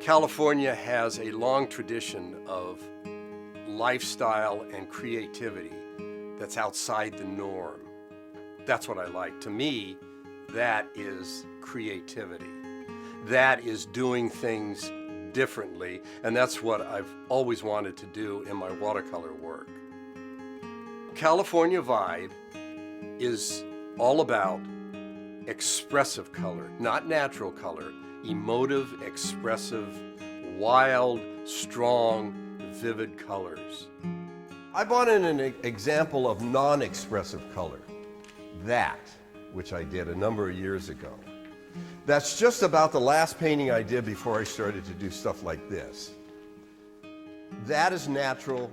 California has a long tradition of lifestyle and creativity that's outside the norm. That's what I like. To me, that is creativity. That is doing things differently, and that's what I've always wanted to do in my watercolor work. California Vibe is all about expressive color, not natural color, emotive, expressive, wild, strong, vivid colors. I brought in an example of non-expressive color, that, which I did a number of years ago. That's just about the last painting I did before I started to do stuff like this. That is natural.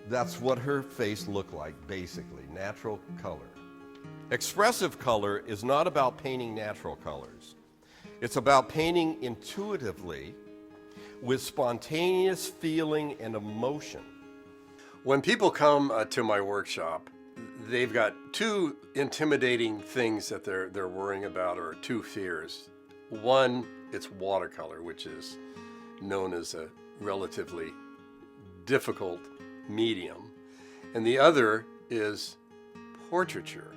That's what her face looked like, basically, natural color. Expressive color is not about painting natural colors. It's about painting intuitively with spontaneous feeling and emotion. When people come to my workshop, they've got two intimidating things that they're worrying about, or two fears. One, it's watercolor, which is known as a relatively difficult medium. And the other is portraiture.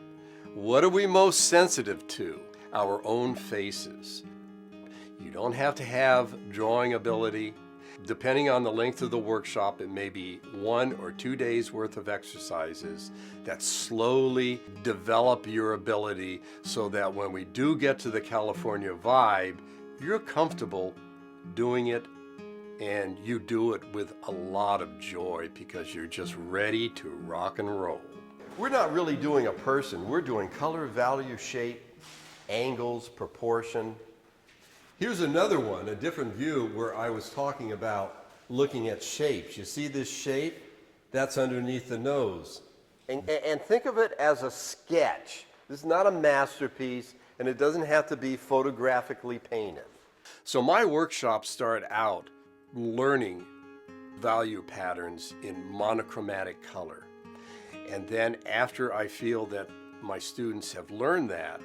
What are we most sensitive to? Our own faces. You don't have to have drawing ability. Depending on the length of the workshop, it may be 1 or 2 days worth of exercises that slowly develop your ability so that when we do get to the California Vibe, you're comfortable doing it, and you do it with a lot of joy because you're just ready to rock and roll. We're not really doing a person. We're doing color, value, shape, angles, proportion. Here's another one, a different view, where I was talking about looking at shapes. You see this shape? That's underneath the nose. And think of it as a sketch. This is not a masterpiece, and it doesn't have to be photographically painted. So my workshops start out learning value patterns in monochromatic color. And then after I feel that my students have learned that,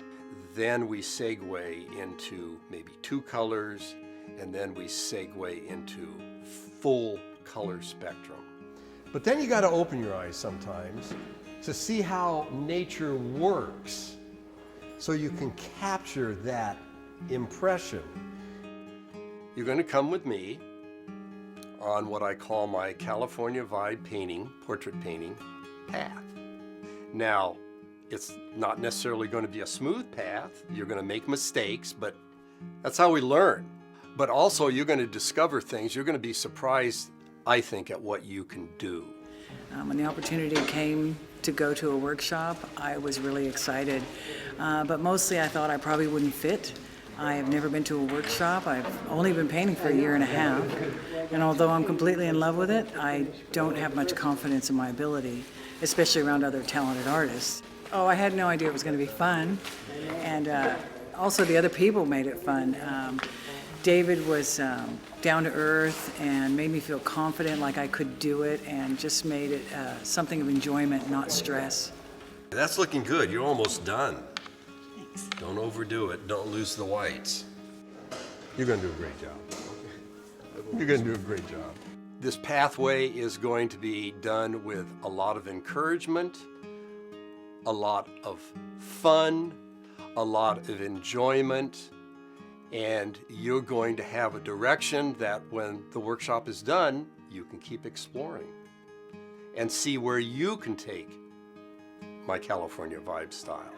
then we segue into maybe 2 colors, and then we segue into full color spectrum. But then you got to open your eyes sometimes to see how nature works so you can capture that impression. You're going to come with me on what I call my California Vibe painting, portrait painting path. Now, it's not necessarily going to be a smooth path. You're going to make mistakes, but that's how we learn. But also, you're going to discover things. You're going to be surprised, I think, at what you can do. When the opportunity came to go to a workshop, I was really excited. But mostly I thought I probably wouldn't fit. I have never been to a workshop. I've only been painting for a year and a half. And although I'm completely in love with it, I don't have much confidence in my ability, especially around other talented artists. Oh, I had no idea it was going to be fun. And also the other people made it fun. David was down to earth and made me feel confident, like I could do it, and just made it something of enjoyment, not stress. That's looking good. You're almost done. Thanks. Don't overdo it. Don't lose the whites. You're going to do a great job. You're going to do a great job. This pathway is going to be done with a lot of encouragement, a lot of fun, a lot of enjoyment, and you're going to have a direction that when the workshop is done, you can keep exploring and see where you can take my California Vibe style.